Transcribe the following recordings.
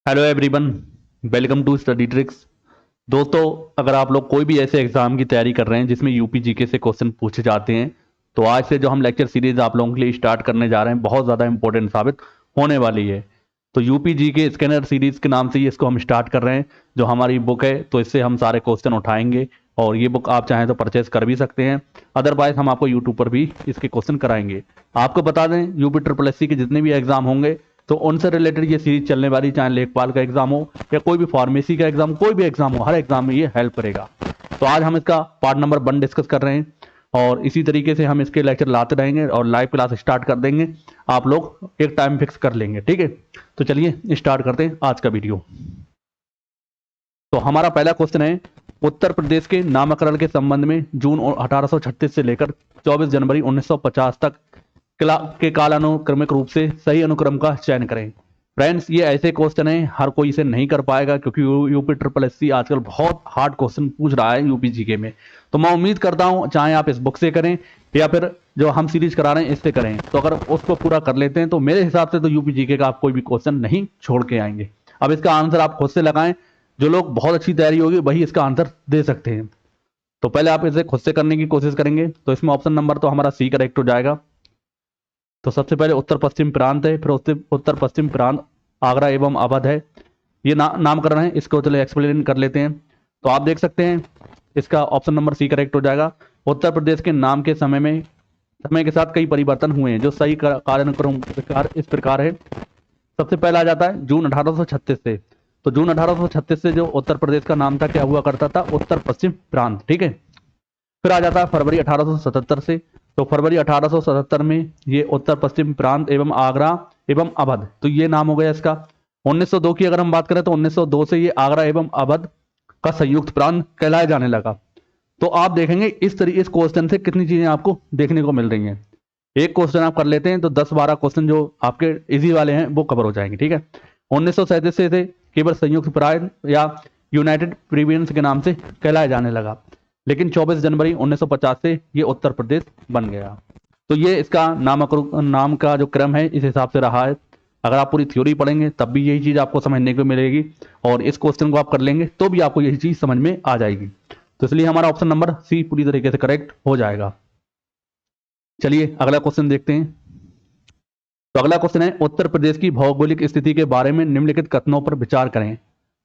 Hello everyone, welcome to Study Tricks. दोस्तों, अगर आप लोग कोई भी ऐसे एग्जाम की तैयारी कर रहे हैं जिसमें यूपी जीके से क्वेश्चन पूछे जाते हैं, तो आज से जो हम लेक्चर सीरीज आप लोगों के लिए स्टार्ट करने जा रहे हैं बहुत ज़्यादा इंपॉर्टेंट साबित होने वाली है। तो यूपी जीके स्कैनर सीरीज के नाम से ही इसको हम स्टार्ट कर रहे हैं। जो हमारी बुक है तो इससे हम सारे क्वेश्चन उठाएंगे, और ये बुक आप चाहें तो परचेज कर भी सकते हैं। अदरवाइज हम आपको यूट्यूब पर भी इसके क्वेश्चन कराएंगे। आपको बता दें, यूपी ट्रिपल एस सी के जितने भी एग्जाम होंगे तो उनसे रिलेटेड ये सीरीज चलने वाली, चाहे लेखपाल का एग्जाम हो या कोई भी फार्मेसी का एग्जाम, कोई भी एग्जाम हो, हर एग्जाम में ये हेल्प करेगा। तो आज हम इसका पार्ट नंबर 1 डिस्कस कर रहे हैं, और इसी तरीके से हम इसके लेक्चर लाते रहेंगे और लाइव क्लास स्टार्ट कर देंगे। आप लोग एक टाइम फिक्स कर लेंगे, ठीक है। तो चलिए स्टार्ट करते हैं आज का वीडियो। तो हमारा पहला क्वेश्चन है, उत्तर प्रदेश के नामकरण के संबंध में जून 1836 से लेकर 24 जनवरी 1950 तक के कालानुक्रमिक रूप से सही अनुक्रम का चयन करें। फ्रेंड्स, ये ऐसे क्वेश्चन है हर कोई इसे नहीं कर पाएगा, क्योंकि यूपी ट्रिपल एस सी आजकल बहुत हार्ड क्वेश्चन पूछ रहा है यूपी जीके में। तो मैं उम्मीद करता हूं चाहे आप इस बुक से करें या फिर जो हम सीरीज करा रहे हैं इससे करें, तो अगर उसको पूरा कर लेते हैं तो मेरे हिसाब से तो यूपी जीके का आप कोई भी क्वेश्चन नहीं छोड़ के आएंगे। अब इसका आंसर आप खुद से लगाएं। जो लोग बहुत अच्छी तैयारी होगी वही इसका आंसर दे सकते हैं। तो पहले आप इसे खुद से करने की कोशिश करेंगे, तो इसमें ऑप्शन नंबर तो हमारा सी करेक्ट हो जाएगा। तो सबसे पहले उत्तर पश्चिम प्रांत है, फिर उससे उत्तर पश्चिम प्रांत आगरा एवं अवध है। ये नामकरण है, इसको चलो एक्सप्लेन कर लेते हैं। तो आप देख सकते हैं इसका ऑप्शन नंबर सी करेक्ट हो जाएगा। उत्तर प्रदेश के नाम के समय के साथ कई परिवर्तन हुए हैं। जो सही कालानुक्रम इस प्रकार है। सबसे पहला आ जाता है जून 1836 से। तो जून 1836 से जो उत्तर प्रदेश का नाम था क्या हुआ करता था? उत्तर पश्चिम प्रांत, ठीक है। फिर आ जाता है फरवरी 1877 से। तो फरवरी 1877 में ये उत्तर पश्चिम प्रांत एवं आगरा एवं अवध, तो ये नाम हो गया इसका। 1902 की अगर हम बात करें तो 1902 से ये आगरा एवं अवध का संयुक्त प्रांत कहलाया जाने लगा। तो आप देखेंगे इस क्वेश्चन से कितनी चीजें आपको देखने को मिल रही हैं। एक क्वेश्चन आप कर लेते हैं तो 10-12 क्वेश्चन जो आपके इजी वाले हैं वो कवर हो जाएंगे, ठीक है। 1937 से केवल संयुक्त प्रांत या यूनाइटेड प्रोविंस के नाम से कहलाया जाने लगा, लेकिन 24 जनवरी 1950 से ये उत्तर प्रदेश बन गया। तो ये इसका नाम का जो क्रम है इस हिसाब से रहा है। अगर आप पूरी थ्योरी पढ़ेंगे तब भी यही चीज आपको समझने को मिलेगी, और इस क्वेश्चन को आप कर लेंगे तो भी आपको यही चीज समझ में आ जाएगी। तो इसलिए हमारा ऑप्शन नंबर सी पूरी तरीके से करेक्ट हो जाएगा। चलिए अगला क्वेश्चन देखते हैं। तो अगला क्वेश्चन है, उत्तर प्रदेश की भौगोलिक स्थिति के बारे में निम्नलिखित कथनों पर विचार करें।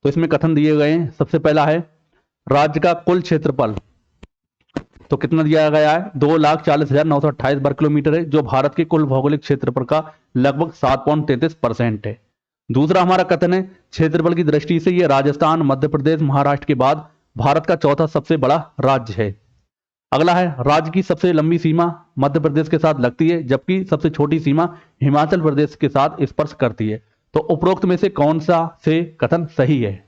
तो इसमें कथन दिए गए हैं। सबसे पहला है, राज्य का कुल क्षेत्रफल तो कितना दिया गया है? 2,40,928 वर्ग किलोमीटर है, जो भारत के कुल भौगोलिक क्षेत्रफल का लगभग 7.33% है। दूसरा हमारा कथन है, क्षेत्रफल की दृष्टि से यह राजस्थान, मध्य प्रदेश, महाराष्ट्र के बाद भारत का चौथा सबसे बड़ा राज्य है। अगला है, राज्य की सबसे लंबी सीमा मध्य प्रदेश के साथ लगती है, जबकि सबसे छोटी सीमा हिमाचल प्रदेश के साथ स्पर्श करती है। तो उपरोक्त में से कौन सा से कथन सही है?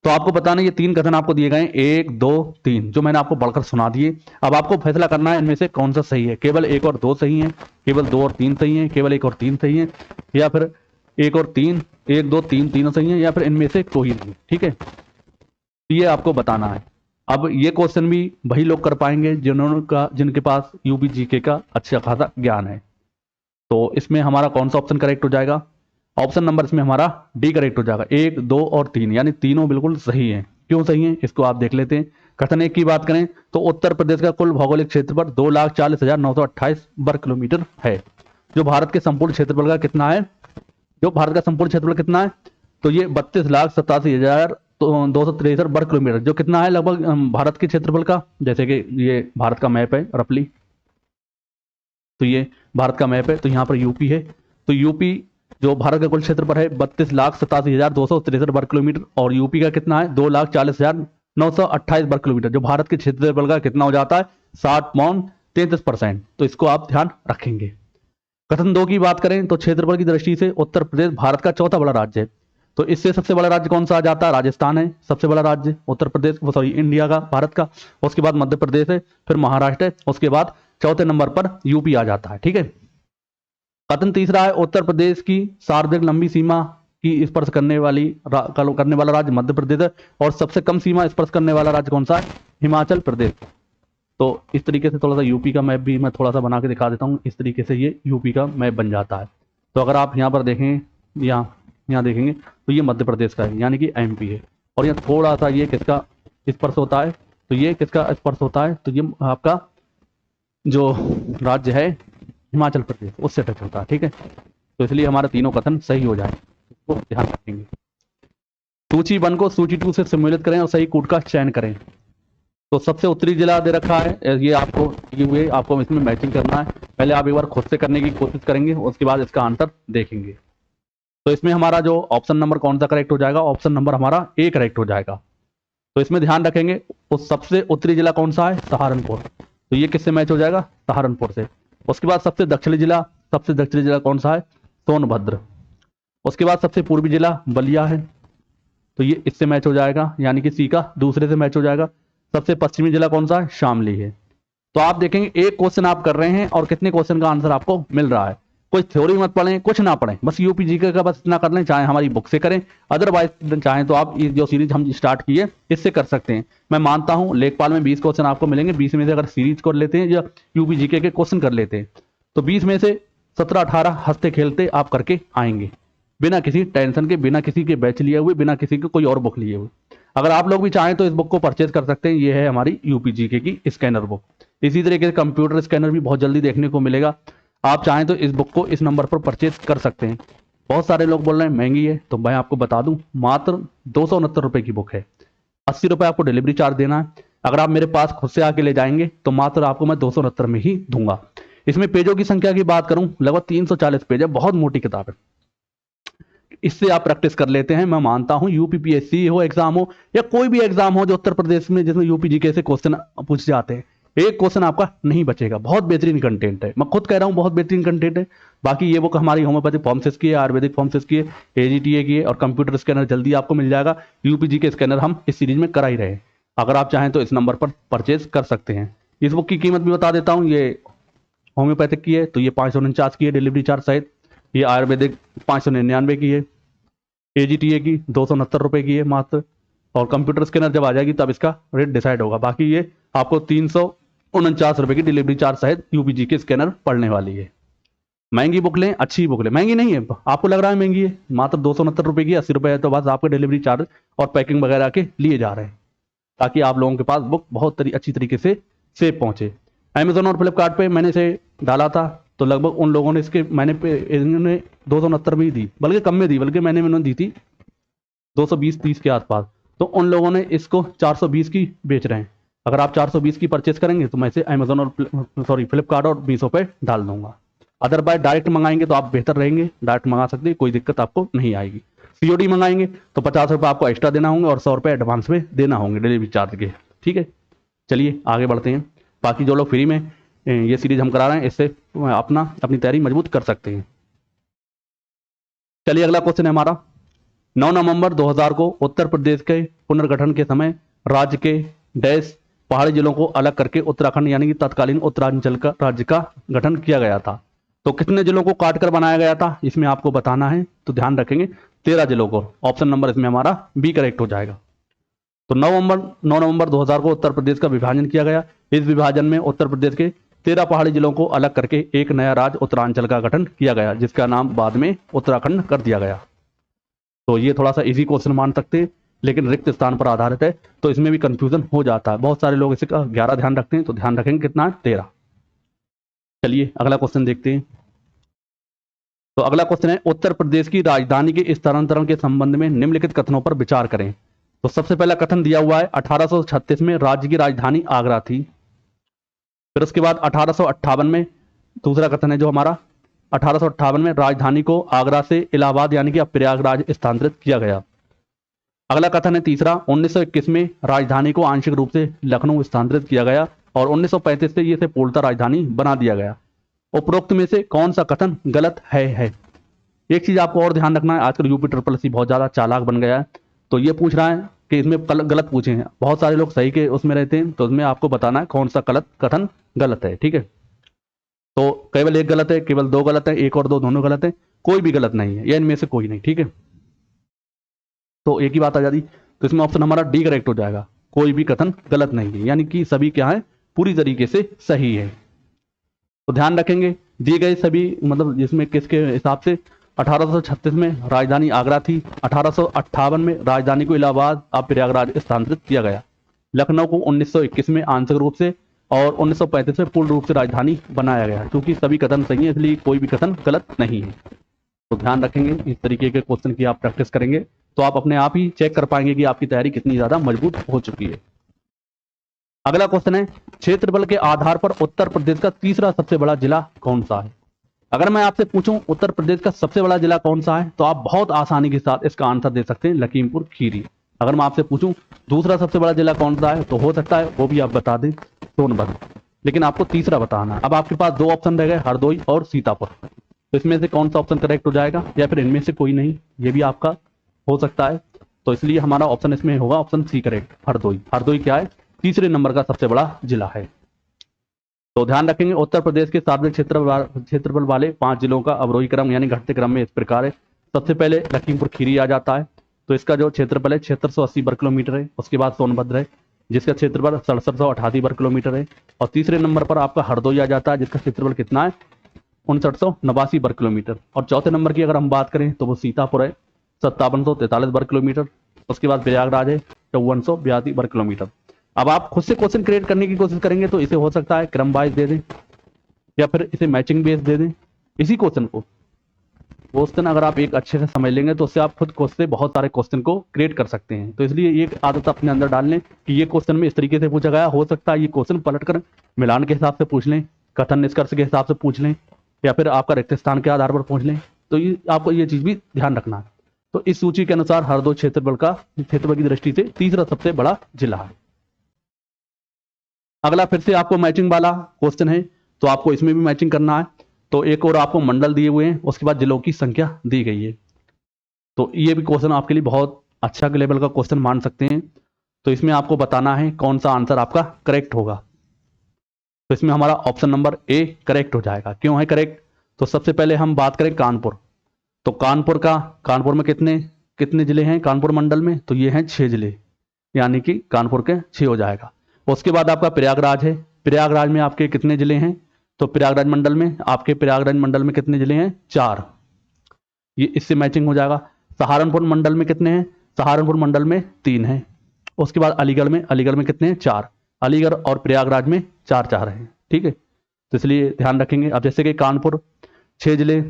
तो आपको बताना, ये 3 कथन आपको दिए गए, 1, 2, 3, जो मैंने आपको पढ़कर सुना दिए। अब आपको फैसला करना है इनमें से कौन सा सही है। केवल 1 और 2 सही है, केवल 2 और 3 सही है, केवल 1 और 3 सही है, या फिर 1 और 3, 1, 2, 3 तीनों सही है, या फिर इनमें से कोई नहीं, ठीक है। ये आपको बताना है। अब ये क्वेश्चन भी वही लोग कर पाएंगे जिनके पास यूपी जीके का अच्छा खासा ज्ञान है। तो इसमें हमारा कौन सा ऑप्शन करेक्ट हो जाएगा? ऑप्शन नंबर इसमें हमारा डी करेक्ट हो जाएगा। 1, 2 और 3, यानी तीनों बिल्कुल सही है। क्यों सही है इसको आप देख लेते हैं। कथन 1 की बात करें तो उत्तर प्रदेश का कुल भौगोलिक क्षेत्रफल 2,40,928 वर्ग किलोमीटर है, जो भारत के संपूर्ण क्षेत्रफल का कितना है? जो भारत का संपूर्ण क्षेत्रफल कितना है? तो ये 32,87,263 वर्ग किलोमीटर, जो कितना है लगभग भारत के क्षेत्रफल का। जैसे कि ये भारत का मैप है रफली, तो ये भारत का मैप है, तो यहाँ पर यूपी है। तो यूपी जो भारत का कुल क्षेत्रफल है 32,87,263 वर्ग किलोमीटर, और यूपी का कितना है? 2,40,928 वर्ग किलोमीटर, जो भारत के क्षेत्रफल का कितना हो जाता है? 7.33%। तो इसको आप ध्यान रखेंगे। कथन 2 की बात करें तो क्षेत्रफल की दृष्टि से उत्तर प्रदेश भारत का चौथा बड़ा राज्य है। तो इससे सबसे बड़ा राज्य कौन सा आ जाता है? राजस्थान है सबसे बड़ा राज्य उत्तर प्रदेश, सॉरी इंडिया का, भारत का। उसके बाद मध्य प्रदेश है, फिर महाराष्ट्र है, उसके बाद चौथे नंबर पर यूपी आ जाता है, ठीक है। कथन तीसरा है, उत्तर प्रदेश की सर्वाधिक लंबी सीमा की स्पर्श करने वाला राज्य मध्य प्रदेश है, और सबसे कम सीमा स्पर्श करने वाला राज्य कौन सा है? हिमाचल प्रदेश। तो इस तरीके से थोड़ा सा यूपी का मैप भी मैं थोड़ा सा बना के दिखा देता हूँ। इस तरीके से ये यूपी का मैप बन जाता है। तो अगर आप यहाँ पर देखें, यहाँ देखेंगे तो ये मध्य प्रदेश का है, यानी कि एमपी है। और ये थोड़ा सा ये किसका स्पर्श होता है, तो ये किसका स्पर्श होता है, तो ये आपका जो राज्य है हिमाचल प्रदेश, उससे टच होता है। ठीक है, तो इसलिए हमारे तीनों कथन सही हो जाए, इसको ध्यान रखेंगे। सूची 1 को सूची 2 से सम्मिलित करें और सही कूट का चयन करें। तो सबसे उत्तरी जिला दे रखा है, ये आपको दिए हुए, आपको इसमें मैचिंग करना है। पहले आप एक बार खुद से करने की कोशिश करेंगे, उसके बाद इसका आंसर देखेंगे। तो इसमें हमारा जो ऑप्शन नंबर कौन सा करेक्ट हो जाएगा, ऑप्शन नंबर हमारा ए करेक्ट हो जाएगा। तो इसमें ध्यान रखेंगे, उस सबसे उत्तरी जिला कौन सा है, सहारनपुर, तो ये किससे मैच हो जाएगा, सहारनपुर से। उसके बाद सबसे दक्षिणी जिला कौन सा है, सोनभद्र। उसके बाद सबसे पूर्वी जिला बलिया है, तो ये इससे मैच हो जाएगा, यानी कि सी का दूसरे से मैच हो जाएगा। सबसे पश्चिमी जिला कौन सा है, शामली है। तो आप देखेंगे एक क्वेश्चन आप कर रहे हैं और कितने क्वेश्चन का आंसर आपको मिल रहा है। कोई थ्योरी मत पढ़ें, कुछ ना पढ़ें, बस यूपी जीके का बस इतना कर लें, चाहे हमारी बुक से करें, अदरवाइज चाहें तो आप ये जो सीरीज हम स्टार्ट किए इससे कर सकते हैं। मैं मानता हूं लेखपाल में 20 क्वेश्चन आपको मिलेंगे, 20 में से अगर सीरीज कर लेते हैं या यूपी जीके के क्वेश्चन कर लेते हैं तो 20 में से 17-18 हंसते खेलते आप करके आएंगे, बिना किसी टेंशन के, बिना किसी के बैच लिए हुए, बिना किसी के कोई और बुक लिए हुए। अगर आप लोग भी चाहें तो इस बुक को परचेज कर सकते हैं, ये है हमारी यूपी जीके की स्कैनर बुक। इसी तरीके से कंप्यूटर स्कैनर भी बहुत जल्दी देखने को मिलेगा, आप चाहें तो इस बुक को इस नंबर पर परचेज कर सकते हैं। बहुत सारे लोग बोल रहे हैं महंगी है, तो मैं आपको बता दूं मात्र 269 रुपए की बुक है, 80 रुपए आपको डिलीवरी चार्ज देना है। अगर आप मेरे पास खुद से आके ले जाएंगे तो मात्र आपको मैं 269 में ही दूंगा। इसमें पेजों की संख्या की बात करूं, लगभग 340 पेज है, बहुत मोटी किताब है। इससे आप प्रैक्टिस कर लेते हैं। मैं मानता हूं यूपीपीएससी हो एग्जाम हो या कोई भी एग्जाम हो जो उत्तर प्रदेश में जिसमें यूपी जीके से क्वेश्चन पूछे जाते हैं, एक क्वेश्चन आपका नहीं बचेगा। बहुत बेहतरीन कंटेंट है, मैं खुद कह रहा हूं बहुत बेहतरीन कंटेंट है। बाकी ये बुक हमारी होम्योपैथिक फार्मेसिस्ट की है, आयुर्वेदिक फार्मेसिस्ट की है, एजीटीए की है, और कंप्यूटर स्कैनर जल्दी आपको मिल जाएगा। यूपी जीके स्कैनर हम इस सीरीज में करा ही रहे हैं, अगर आप चाहें तो इस नंबर पर परचेज कर सकते हैं। इस बुक की कीमत भी बता देता हूँ, ये होम्योपैथिक की है तो ये 549 की है डिलीवरी चार्ज सहित, ये आयुर्वेदिक 599 की है, एजीटीए की 269 रुपए की है मात्र, और कंप्यूटर स्कैनर जब आ जाएगी तब इसका रेट डिसाइड होगा। बाकी ये आपको 349 रुपए की डिलीवरी चार्ज सहित यूपीजी के स्कैनर पड़ने वाली है। महंगी बुक लें, अच्छी बुक लें, महंगी नहीं है, आपको लग रहा है महंगी है, मात्र 269 रुपए की, 80 रुपए है, तो बस आपके डिलीवरी चार्ज और पैकिंग वगैरह के लिए जा रहे हैं, ताकि आप लोगों के पास बुक बहुत अच्छी तरीके से सेफ पहुंचे। अमेजोन और फ्लिपकार्ट पे मैंने इसे डाला था, तो लगभग उन लोगों ने इसके इन्होंने 269 में ही दी, बल्कि कम में दी, बल्कि मैंने दी थी 220-30 के आसपास, तो उन लोगों ने इसको 420 की बेच रहे हैं। अगर आप 420 की परचेस करेंगे तो मैं इसे अमेजोन और फ्लिपकार्ट और मीशो पे डाल दूंगा। अदरवाइज डायरेक्ट मंगाएंगे तो आप बेहतर रहेंगे, डायरेक्ट मंगा सकते हैं, कोई दिक्कत आपको नहीं आएगी। सीओडी मंगाएंगे तो 50 रुपये आपको एक्स्ट्रा देना होंगे और 100 रुपये एडवांस में देना होंगे डिलीवरी चार्ज के। ठीक है, चलिए आगे बढ़ते हैं। बाकी जो लोग फ्री में ये सीरीज हम करा रहे हैं, इससे अपनी तैयारी मजबूत कर सकते हैं। चलिए अगला क्वेश्चन है हमारा, 9 नवंबर 2000 को उत्तर प्रदेश के पुनर्गठन के समय राज्य के डैश पहाड़ी जिलों को अलग करके उत्तराखंड यानी कि तत्कालीन उत्तरांचल का राज्य का गठन किया गया था। तो कितने जिलों को काटकर बनाया गया था, इसमें आपको बताना है, तो ध्यान रखेंगे 13 जिलों को। ऑप्शन नंबर इसमें हमारा बी करेक्ट हो जाएगा। तो 9 नवंबर 2000 को उत्तर प्रदेश का विभाजन किया गया। इस विभाजन में उत्तर प्रदेश के 13 पहाड़ी जिलों को अलग करके एक नया राज्य उत्तरांचल का गठन किया गया, जिसका नाम बाद में उत्तराखंड कर दिया गया। तो ये थोड़ा सा इजी क्वेश्चन मान सकते हैं, लेकिन रिक्त स्थान पर आधारित है, तो इसमें भी कंफ्यूजन हो जाता है। बहुत सारे लोग इसे 11 ध्यान रखते हैं, तो ध्यान रखेंगे कितना है, 13। चलिए अगला क्वेश्चन देखते हैं। तो अगला क्वेश्चन है, उत्तर प्रदेश की राजधानी के स्थानांतरण के संबंध में निम्नलिखित कथनों पर विचार करें। तो सबसे पहला कथन दिया हुआ है, 1836 में राज्य की राजधानी आगरा थी। फिर उसके बाद 1858 में दूसरा कथन है जो हमारा, 1858 में राजधानी को आगरा से इलाहाबाद यानी कि अब प्रयागराज स्थानांतरित किया गया। अगला कथन है तीसरा, 1921 में राजधानी को आंशिक रूप से लखनऊ स्थानांतरित किया गया और 1935 से इसे पूर्णतः राजधानी बना दिया गया। उपरोक्त में से कौन सा कथन गलत है। एक चीज आपको और ध्यान रखना है, आजकल यूपी ट्रिपल बहुत ज्यादा चालाक बन गया है, तो ये पूछ रहा है कि इसमें गलत पूछे हैं। बहुत सारे लोग सही के उसमें रहते हैं, तो उसमें आपको बताना है कौन सा कथन गलत है। ठीक है, तो केवल एक गलत है, केवल 2 गलत है, 1 और 2 दोनों गलत है, कोई भी गलत नहीं है, या इनमें से कोई नहीं। ठीक है, तो एक ही बात आ जाती, तो इसमें ऑप्शन हमारा डी करेक्ट हो जाएगा, कोई भी कथन गलत नहीं है, यानी कि सभी क्या है, पूरी तरीके से सही है। तो ध्यान रखेंगे दिए गए सभी, मतलब जिसमें किसके हिसाब से, 1836 में राजधानी आगरा थी। 1858 में राजधानी को इलाहाबाद अब प्रयागराज स्थानांतरित किया गया। लखनऊ को 1921 में आंशिक रूप से और 1935 में पूर्ण रूप से राजधानी बनाया गया। क्योंकि सभी कथन सही है इसलिए कोई भी कथन गलत नहीं है। तो ध्यान रखेंगे, इस तरीके के क्वेश्चन की आप प्रैक्टिस करेंगे तो आप अपने आप ही चेक कर पाएंगे कि आपकी तैयारी कितनी ज्यादा मजबूत हो चुकी है। अगला क्वेश्चन है, क्षेत्रफल के आधार पर उत्तर प्रदेश का तीसरा सबसे बड़ा जिला कौन सा है? अगर मैं आपसे पूछूं उत्तर प्रदेश का सबसे बड़ा जिला कौन सा है तो आप बहुत आसानी के साथ इसका आंसर दे सकते हैं, लखीमपुर खीरी। अगर मैं आपसे पूछूं दूसरा सबसे बड़ा जिला कौन सा है तो हो सकता है वो भी आप बता दें, सोनभद्र। लेकिन आपको तीसरा बताना है। अब आपके पास दो ऑप्शन रह गए, हरदोई और सीतापुर। तो इसमें से कौन सा ऑप्शन करेक्ट हो जाएगा, या फिर इनमें से कोई नहीं, ये भी आपका हो सकता है। तो इसलिए हमारा ऑप्शन इसमें होगा option C correct, Hardoi. Hardoi क्या है, तीसरे नंबर का सबसे बड़ा जिला है। तो ध्यान रखेंगे उत्तर प्रदेश के सार्वजनिक क्षेत्रफल वाले 5 जिलों का अवरोही क्रम यानी घटते क्रम में इस प्रकार है। सबसे पहले लखीमपुर खीरी आ जाता है, तो इसका जो क्षेत्रफल है 7680 वर्ग किलोमीटर है। उसके बाद सोनभद्र है जिसका क्षेत्रफल 6788 वर्ग किलोमीटर है। और तीसरे नंबर पर आपका हरदोई आ जाता है जिसका क्षेत्रफल कितना है, 5989 वर्ग किलोमीटर। और चौथे नंबर की अगर हम बात करें तो वो सीतापुर है, 5743 वर्ग किलोमीटर। उसके बाद प्रयागराज है 5482 वर्ग किलोमीटर। अब आप खुद से क्वेश्चन क्रिएट करने की कोशिश करेंगे तो इसे हो सकता है क्रम वाइज दे दें या फिर इसे मैचिंग बेस दे दें। इसी क्वेश्चन अगर आप एक अच्छे से समझ लेंगे तो उससे आप खुद से बहुत सारे क्वेश्चन को क्रिएट कर सकते हैं। तो इसलिए एक आदत अपने अंदर डाल लें कि ये क्वेश्चन में इस तरीके से पूछा गया, हो सकता है ये क्वेश्चन पलट कर मिलान के हिसाब से पूछ लें, कथन निष्कर्ष के हिसाब से पूछ लें, या फिर आपका रिक्त स्थान के आधार पर पूछ लें। तो ये आपको ये चीज भी ध्यान रखना है। तो इस सूची के अनुसार हरदोई क्षेत्रफल की दृष्टि से तीसरा सबसे बड़ा जिला है। अगला फिर से आपको मैचिंग वाला क्वेश्चन है, तो आपको इसमें भी मैचिंग करना है। तो एक और आपको मंडल दिए हुए हैं, उसके बाद जिलों की संख्या दी गई है। तो ये भी क्वेश्चन आपके लिए बहुत अच्छा लेवल का क्वेश्चन मान सकते हैं। तो इसमें आपको बताना है कौन सा आंसर आपका करेक्ट होगा। तो इसमें हमारा ऑप्शन नंबर ए करेक्ट हो जाएगा। क्यों है करेक्ट, तो सबसे पहले हम बात करें कानपुर। तो कानपुर में कितने जिले हैं कानपुर मंडल में, तो ये हैं 6 जिले, यानी कि कानपुर के 6 हो जाएगा। उसके बाद आपका प्रयागराज है, प्रयागराज में आपके कितने जिले हैं, तो प्रयागराज मंडल में कितने जिले हैं, 4, ये इससे मैचिंग हो जाएगा। सहारनपुर मंडल में कितने हैं, सहारनपुर मंडल में 3 हैं। उसके बाद अलीगढ़ में कितने हैं, 4, अलीगढ़ और प्रयागराज में 4 हैं। ठीक है, तो इसलिए ध्यान रखेंगे। अब जैसे कि कानपुर 6 जिले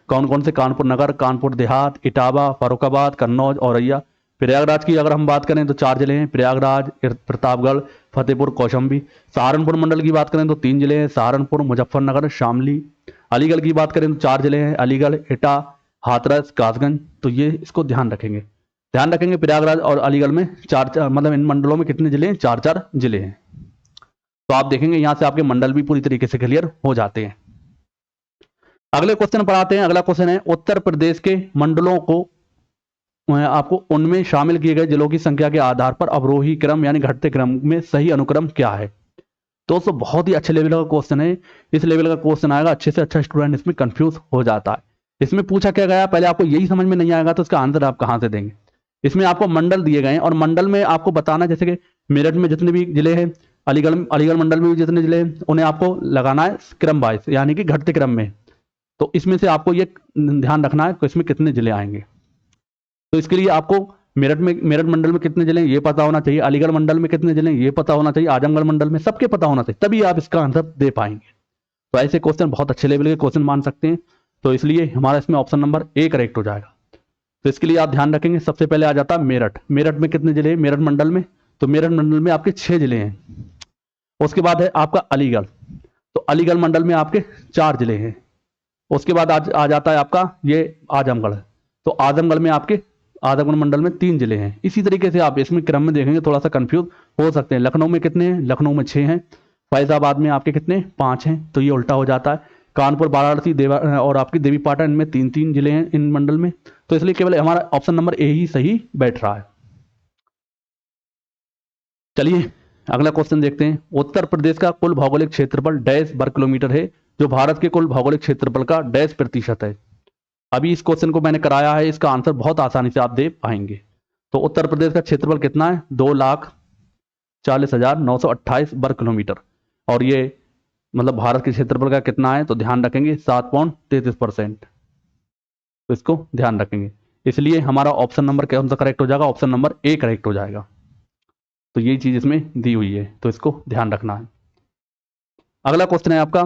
कौन कौन से, कानपुर नगर, कानपुर देहात, इटावा, फर्रुखाबाद, कन्नौज, औरैया। प्रयागराज की अगर हम बात करें तो 4 जिले हैं, प्रयागराज, प्रतापगढ़, फतेहपुर, कौशाम्बी। सहारनपुर मंडल की बात करें तो 3 जिले हैं, सहारनपुर, मुजफ्फरनगर, शामली। अलीगढ़ की बात करें तो 4 जिले हैं, अलीगढ़, एटा, हाथरस, कासगंज। तो ये इसको ध्यान रखेंगे प्रयागराज और अलीगढ़ में 4 मतलब इन मंडलों में कितने जिले हैं, 4 जिले हैं। तो आप देखेंगे यहां से आपके मंडल भी पूरी तरीके से क्लियर हो जाते हैं। अगले क्वेश्चन पर आते हैं। अगला क्वेश्चन है, उत्तर प्रदेश के मंडलों को आपको उनमें शामिल किए गए जिलों की संख्या के आधार पर अवरोही क्रम यानी घटते क्रम में सही अनुक्रम क्या है। दोस्तों बहुत ही अच्छे लेवल का क्वेश्चन है। इस लेवल का क्वेश्चन आएगा, अच्छे से अच्छा स्टूडेंट इसमें कंफ्यूज हो जाता है। इसमें पूछा क्या गया, पहले आपको यही समझ में नहीं आएगा तो इसका आंसर आप कहां से देंगे। इसमें आपको मंडल दिए गए हैं और मंडल में आपको बताना, जैसे कि मेरठ में जितने भी जिले हैं, अलीगढ़ मंडल में भी जितने जिले हैं, उन्हें आपको लगाना है क्रम वाइज यानी कि घटते क्रम में। तो इसमें से आपको ये ध्यान रखना है कि इसमें कितने जिले आएंगे। तो इसके लिए आपको मेरठ मंडल में कितने जिले हैं ये पता होना चाहिए, अलीगढ़ मंडल में कितने जिले हैं ये पता होना चाहिए, आजमगढ़ मंडल में, सबके पता होना चाहिए, तभी आप इसका आंसर दे पाएंगे। तो ऐसे क्वेश्चन बहुत अच्छे लेवल के क्वेश्चन मान सकते हैं। तो इसलिए हमारा इसमें ऑप्शन नंबर ए करेक्ट हो जाएगा। तो इसके लिए आप ध्यान रखेंगे, सबसे पहले आ जाता है मेरठ में कितने जिले हैं, मेरठ मंडल में, तो मेरठ मंडल में आपके 6 जिले हैं। उसके बाद है आपका अलीगढ़, तो अलीगढ़ मंडल में आपके 4 जिले हैं। उसके बाद आ जाता है आपका ये आजमगढ़, तो आजमगढ़ मंडल में 3 जिले हैं। इसी तरीके से आप इसमें क्रम में देखेंगे थोड़ा सा कंफ्यूज हो सकते हैं। लखनऊ में कितने हैं, लखनऊ में 6 हैं। फैजाबाद में आपके कितने, 5 हैं, तो ये उल्टा हो जाता है। कानपुर, वाराणसी और आपकी देवीपाटन, इनमें 3 जिले हैं इन मंडल में। तो इसलिए केवल हमारा ऑप्शन नंबर ए ही सही बैठ रहा है। चलिए अगला क्वेश्चन देखते हैं। उत्तर प्रदेश का कुल भौगोलिक क्षेत्रफल डैश वर्ग किलोमीटर है, जो भारत के कुल भौगोलिक क्षेत्रफल का डैश प्रतिशत है। अभी इस क्वेश्चन को मैंने कराया है, इसका आंसर बहुत आसानी से आप दे पाएंगे। तो उत्तर प्रदेश का क्षेत्रफल कितना है, 2,40,928 वर्ग किलोमीटर। और ये मतलब भारत के क्षेत्रफल का कितना है, तो ध्यान रखेंगे 7.33%। तो इसको ध्यान रखेंगे। इसलिए हमारा ऑप्शन नंबर कौन सा करेक्ट हो जाएगा, ऑप्शन नंबर ए करेक्ट हो जाएगा। तो यही चीज इसमें दी हुई है, तो इसको ध्यान रखना है। अगला क्वेश्चन है आपका,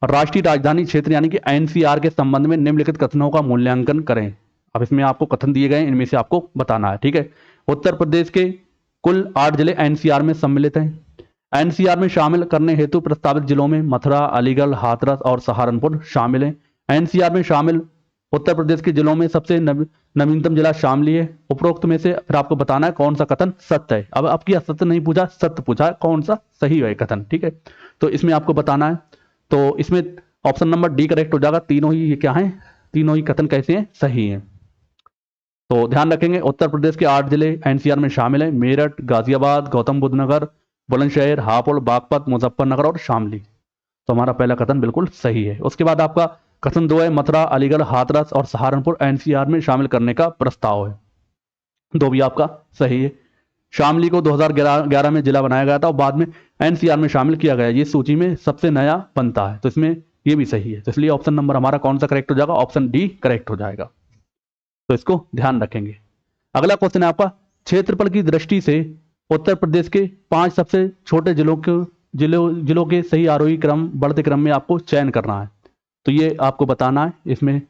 राष्ट्रीय राजधानी क्षेत्र यानी कि एनसीआर के संबंध में निम्नलिखित कथनों का मूल्यांकन करें। अब इसमें आपको कथन दिए गए, इनमें से आपको बताना है, ठीक है। उत्तर प्रदेश के कुल 8 जिले एनसीआर में सम्मिलित हैं। एनसीआर में शामिल करने हेतु प्रस्तावित जिलों में मथुरा, अलीगढ़, हाथरस और सहारनपुर शामिल हैं। एनसीआर में शामिल उत्तर प्रदेश के जिलों में सबसे नवीनतम जिला शामली है। उपरोक्त में से फिर आपको बताना है कौन सा कथन सत्य है। अब आपकी असत्य नहीं पूछा, सत्य पूछा है, कौन सा सही है कथन, ठीक है। तो इसमें आपको बताना है, तो इसमें ऑप्शन नंबर डी करेक्ट हो जाएगा। तीनों ही ये क्या है, तीनों ही कथन कैसे हैं, सही हैं। तो ध्यान रखेंगे, उत्तर प्रदेश के 8 जिले एनसीआर में शामिल हैं। मेरठ, गाजियाबाद, गौतम बुद्ध नगर, बुलंदशहर, हापुड़, बागपत, मुजफ्फरनगर और शामली। तो हमारा पहला कथन बिल्कुल सही है। उसके बाद आपका कथन 2 है, मथुरा, अलीगढ़, हाथरस और सहारनपुर एनसीआर में शामिल करने का प्रस्ताव है। 2 भी आपका सही है। शामली को 2011 में जिला बनाया गया था और बाद में एनसीआर में शामिल किया गया। ये सूची में सबसे नया बनता है, तो इसमें ये भी सही है। तो इसलिए ऑप्शन नंबर हमारा कौन सा करेक्ट हो जाएगा, ऑप्शन डी करेक्ट हो जाएगा। तो इसको ध्यान रखेंगे। अगला क्वेश्चन है आपका, क्षेत्रफल की दृष्टि से उत्तर प्रदेश के 5 सबसे छोटे जिलों के सही आरोही क्रम बढ़ते क्रम में आपको चयन करना है। तो ये आपको बताना है, इसमें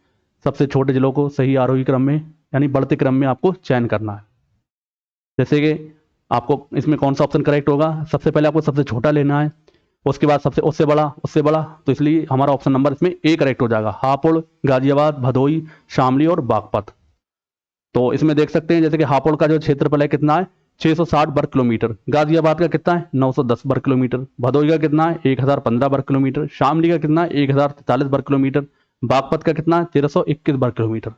सबसे छोटे जिलों को सही आरोही क्रम में यानी बढ़ते क्रम में आपको चयन करना है। जैसे कि आपको इसमें कौन सा ऑप्शन करेक्ट होगा, सबसे पहले आपको सबसे छोटा लेना है, उसके बाद सबसे उससे बड़ा। तो इसलिए हमारा ऑप्शन नंबर इसमें ए करेक्ट हो जाएगा। हापुड़, गाजियाबाद, भदोई, शामली और बागपत। तो इसमें देख सकते हैं जैसे कि हापुड़ का जो क्षेत्रफल है कितना है, 660 वर्ग किलोमीटर। गाजियाबाद का कितना है, 910 वर्ग किलोमीटर। भदोई का कितना है, 1015 वर्ग किलोमीटर। शामली का कितना है, 1043 वर्ग किलोमीटर। बागपत का कितना है, 1321 वर्ग किलोमीटर।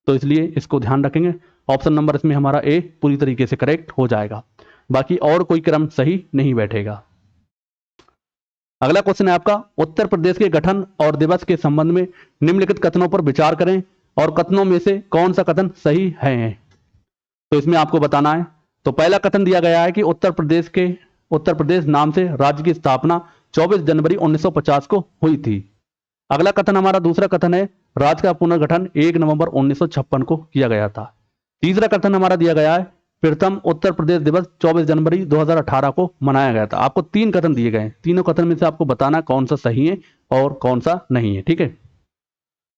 तो इसलिए इसको ध्यान रखेंगे, ऑप्शन नंबर इसमें हमारा ए पूरी तरीके से करेक्ट हो जाएगा। बाकी और कोई क्रम सही नहीं बैठेगा। अगला क्वेश्चन है आपका, उत्तर प्रदेश के गठन और दिवस के संबंध में निम्नलिखित कथनों पर विचार करें और कथनों में से कौन सा कथन सही है। तो इसमें आपको बताना है, तो पहला कथन दिया गया है कि उत्तर प्रदेश नाम से राज्य की स्थापना 24 जनवरी 1950 को हुई थी। अगला कथन हमारा दूसरा कथन है, राज्य का पुनर्गठन 1 नवंबर 1956 को किया गया था। तीसरा कथन हमारा दिया गया है, प्रथम उत्तर प्रदेश दिवस 24 जनवरी 2018 को मनाया गया था। आपको 3 कथन दिए गए हैं, तीनों कथन में से आपको बताना कौन सा सही है और कौन सा नहीं है, ठीक है।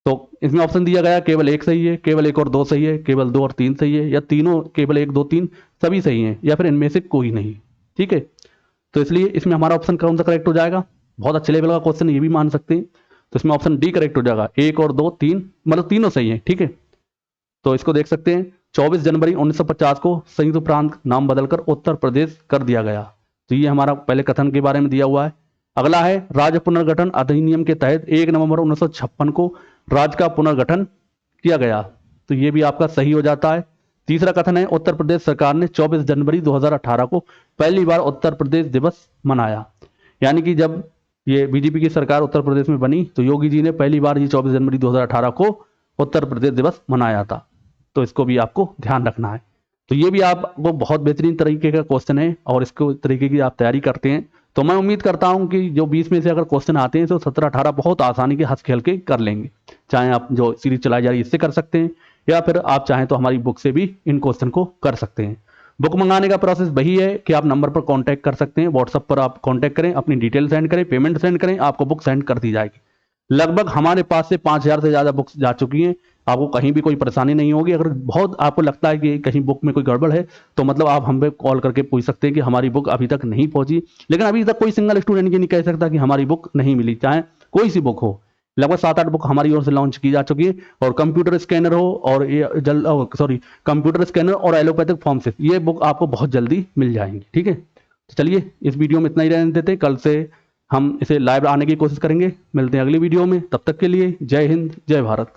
तो इसमें ऑप्शन दिया गया केवल 1 सही है, केवल 1 और 2 सही है, केवल 2 और 3 सही है, या तीनों केवल 1, 2, 3 सभी सही हैं, या फिर इनमें से कोई नहीं, ठीक है। तो इसलिए इसमें हमारा ऑप्शन कौन सा करेक्ट हो जाएगा, बहुत अच्छे लेवल का क्वेश्चन ये भी मान सकते हैं। तो इसमें ऑप्शन डी करेक्ट हो जाएगा, 1 और 2, 3 मतलब तीनों सही है, ठीक है। तो इसको देख सकते हैं, 24 जनवरी 1950 को संयुक्त प्रांत नाम बदलकर उत्तर प्रदेश कर दिया गया। तो ये हमारा पहले कथन के बारे में दिया हुआ है। अगला है, राज्य पुनर्गठन अधिनियम के तहत 1 नवंबर 1956 को राज्य का पुनर्गठन किया गया। तो ये भी आपका सही हो जाता है। तीसरा कथन है, उत्तर प्रदेश सरकार ने 24 जनवरी 2018 को पहली बार उत्तर प्रदेश दिवस मनाया। यानी कि जब ये बीजेपी की सरकार उत्तर प्रदेश में बनी तो योगी जी ने पहली बार ये 24 जनवरी 2018 को उत्तर प्रदेश दिवस मनाया था। तो इसको भी आपको ध्यान रखना है। तो ये भी आपको बहुत बेहतरीन तरीके का क्वेश्चन है और इसको तरीके की आप तैयारी करते हैं तो मैं उम्मीद करता हूं कि जो 20 में से अगर क्वेश्चन आते हैं तो 17-18 बहुत आसानी के हंस खेल के कर लेंगे। चाहे आप जो सीरीज चलाई जा रही है इससे कर सकते हैं, या फिर आप चाहें तो हमारी बुक से भी इन क्वेश्चन को कर सकते हैं। बुक मंगाने का प्रोसेस वही है कि आप नंबर पर कांटेक्ट कर सकते हैं, व्हाट्सएप पर आप कांटेक्ट करें, अपनी डिटेल सेंड करें, पेमेंट सेंड करें, आपको बुक सेंड कर दी जाएगी। लगभग हमारे पास से 5000 से ज़्यादा बुक्स जा चुकी हैं। आपको कहीं भी कोई परेशानी नहीं होगी। अगर बहुत आपको लगता है कि कहीं बुक में कोई गड़बड़ है तो मतलब आप हम पे कॉल करके पूछ सकते हैं कि हमारी बुक अभी तक नहीं पहुंची। लेकिन अभी तक कोई सिंगल स्टूडेंट ये नहीं कह सकता कि हमारी बुक नहीं मिली, चाहे कोई सी बुक हो। लगभग 7-8 बुक हमारी ओर से लॉन्च की जा चुकी है और कंप्यूटर स्कैनर हो और कंप्यूटर स्कैनर और एलोपैथिक फॉर्म से ये बुक आपको बहुत जल्दी मिल जाएंगी, ठीक है। तो चलिए इस वीडियो में इतना ही रहने देते, कल से हम इसे लाइव आने की कोशिश करेंगे। मिलते हैं अगली वीडियो में, तब तक के लिए जय हिंद, जय भारत।